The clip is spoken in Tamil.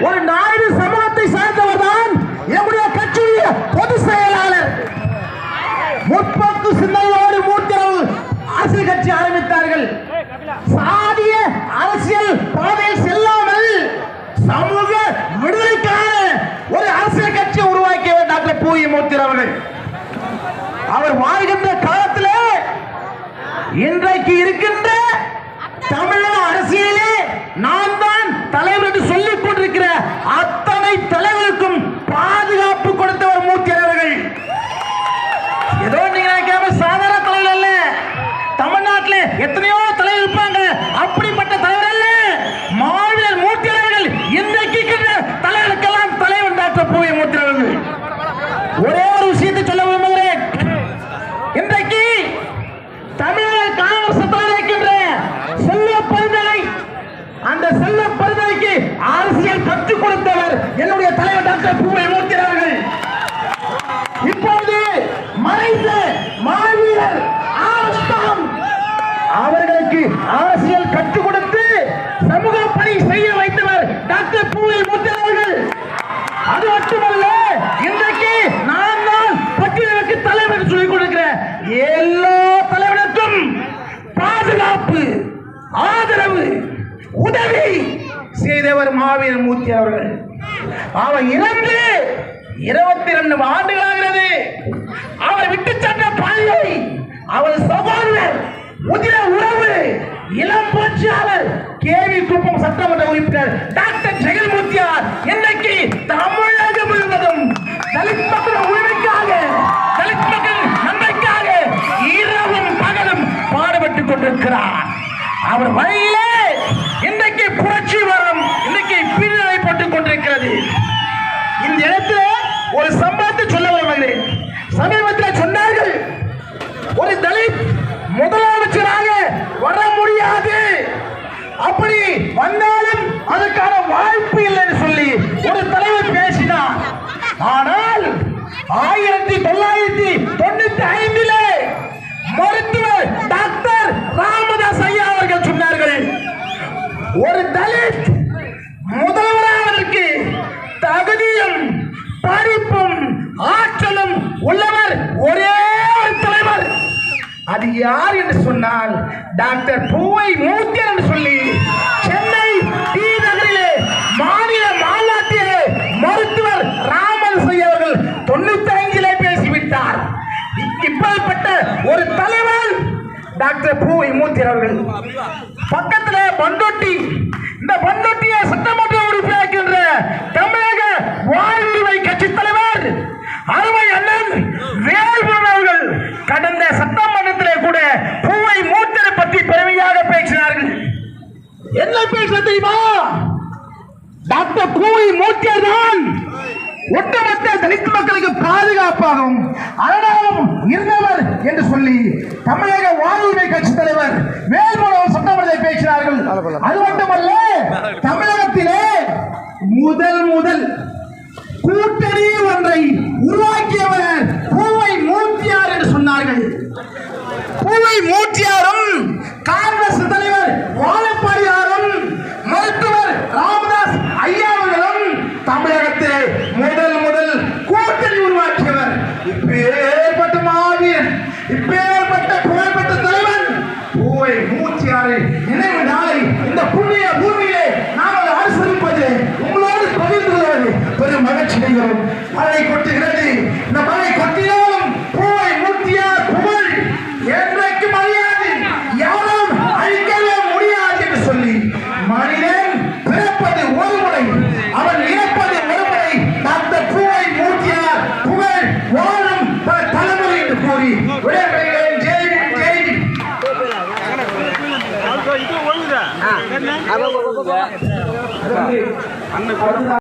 ஒரு நாயுடு சமூகத்தை சார்ந்தவர் தான் என்னுடைய கட்சியுடைய பொதுச் செயலாளர். முற்போக்கு சிந்தனையோடு மூத்தரவு அரசியல் கட்சி ஆரம்பித்தார்கள். சாதிய அரசியல் பாதையில் செல்லாமல் சமூக விடுதலைக்கான ஒரு அரசியல் கட்சியை உருவாக்கியவர் டாக்டர் பூ மூர்த்தி அவர்கள். அவர் வாழ்கின்ற காலத்திலே இன்றைக்கு இருக்கின்ற தமிழக அரசியலே நான் தான் தலைவர் என்று சொல்லிக் கொண்டிருக்கிற அத்தனை தலைவருக்கும் பாதுகாப்பு கொடுத்தவர் மூர்த்தி அவர்கள். ஏதோ நீங்க நினைக்காம சாதாரண தலைவர் அல்ல. தமிழ்நாட்டில் எத்தனையோ தலைவர் இருப்பாங்க, அப்படிப்பட்ட தலைவர் அல்ல. மாவீரர் மூர்த்தி அவர்கள் இன்றைக்கு தலைவருக்கெல்லாம் தலைவர் டாக்டர் பூ மூர்த்தி அவர்கள். ஒரே ஒரு விஷயத்தை சொல்ல விரும்புகிறேன். இன்றைக்கு தமிழக காங்கிரஸ் இருக்கின்ற செல்ல பரிந்துரை, அந்த செல்ல பரிந்துரைக்கு அரசியல் கற்றுக் கொடுத்தவர் என்னுடைய தலைவர் டாக்டர் பூ மூர்த்தி அவர்கள். இப்போது மறைந்த மாவீரர் அவர்களுக்கு அரசியல் கற்றுக் கொடுத்து சமூக பணி செய்ய வைத்தவர் டாக்டர் பூ மூர்த்தி அவர்கள். அது மட்டுமல்ல, இன்றைக்கு நான் தான் பட்டியலுக்கு தலைவர் சொல்லிக் கொடுக்கிற எல்லா தலைவருக்கும் பாதுகாப்பு, ஆதரவு, உதவி செய்தவர் மாவீரர் மூர்த்தி அவர்கள். அவர் இறந்து 22 ஆண்டுகளாகிறது. அவர் விட்டு சென்ற பணியை அவர் சகோதரர், உதிர உறவு, இளம் புரட்சியாளர் கேவி குப்பம் சட்டமன்ற உறுப்பினர் டாக்டர் ஜெகன்மூர்த்தியார் இன்றைக்கு தமிழகம் முழுவதும் தலித் மக்கள் உரிமைக்காக, தலித் மக்கள் நன்மைக்காக இரவும் பகலும் பாடுபட்டுக் கொண்டிருக்கிறார். அவர் வழியிலே இன்றைக்கு புரட்சி வரும், இன்றைக்கு பின்னடைப்பட்டுக் கொண்டிருக்கிறது. இந்த இடத்துல ஒரு சம்பவத்தை சொல்ல விரும்புகிறேன். சமீபத்தில் சொன்னார்கள், ஒரு தலித் முதலமைச்சராக வர முடியாது, அப்படி வந்தாலும் அதற்கான வாய்ப்பு இல்லை என்று சொல்லி ஒரு தலைவர் பேசினார். ஆனால் 1995 மருத்துவர் டாக்டர் ராமதாஸ் ஐயா அவர்கள் சொன்னார்கள், ஒரு தலித் முதல்வராவதற்கு தகுதியும் படிப்பும் ஆற்றலும் உள்ளவர் ஒரே ஒரு தலைவர். அது யார் என்று சொன்னால் டாக்டர் பூவை மூர்த்தி என்று சொல்லி சென்னை டி நகரிலே மாநில மாநாட்டிலே மருத்துவர் ராமதாஸ் ஐயா அவர்கள் 95 பேசிவிட்டார். இப்படிப்பட்ட ஒரு தலைவர் டாக்டர் பூவை மூர்த்தி அவர்கள். பக்கத்தில் பண்டொட்டி, இந்த பண்டொட்டியை சட்டமன்ற உறுப்பினராகின்ற தமிழக வாழ்வுரிமை கட்சி தலைவர் அருமை அண்ணன் வேல்முருகன் அவர்கள் கடந்த சட்டமன்றத்திலே கூட பூவை மூர்த்தியை பற்றி பெருமையாக பேசினார்கள். என்ன பேச தெரியுமா? டாக்டர் பூவை மூர்த்தியார் தான் ஒட்டுமொத்த தலித் மக்களுக்கு பாதுகாப்பாகவும் அரணாகவும் இருந்தவர் என்று சொல்லி தமிழக வாழ்வுரிமை கட்சி தலைவர் வேல்முருகன் சட்டமன்றத்தில் பேசினார்கள். அது மட்டுமல்ல, தமிழகத்திலே முதல் கூட்டணி ஒன்றை உருவாக்கியவர் பூவை மூர்த்தியார் என்று சொன்னார்கள். பூவை மூர்த்தியாரும் காங்கிரஸ் தலைவர் வாழப்பாடியாரும் மருத்துவர் ராமதாஸ் ஐயா அவர்களும் தமிழகத்திலே முதல் கூட்டணி உருவாக்கியவர். இப்பேற்பட்ட மாவீரர், இப்பேற்பட்ட புகழ்பெற்ற தலைவன் பூவை மூர்த்தியாரை நினைவு நாளை இந்த புண்ணிய பூமியிலே நாங்கள் அனுசரிப்பது, உங்களோடு பகிர்ந்து கொள்வது பெரும் மகிழ்ச்சி அடைகிறோம். மழை கொட்டுகிறது. இந்த மழை கொட்டினாலும் பூவை மூர்த்தியார் புகழ் என்றைக்கு மரியாதை யாரும் அழிக்கவே முடியாது என்று சொல்லி மனிதன் பிறப்பது ஒரு முறை, அவன் இறப்பது ஒரு முறை. டாக்டர் பூவை மூர்த்தியார் புகழ் வாழும் பல தலைமுறை என்று கூறி விடைபெறுகிறேன். ஜெய் ஜெய்.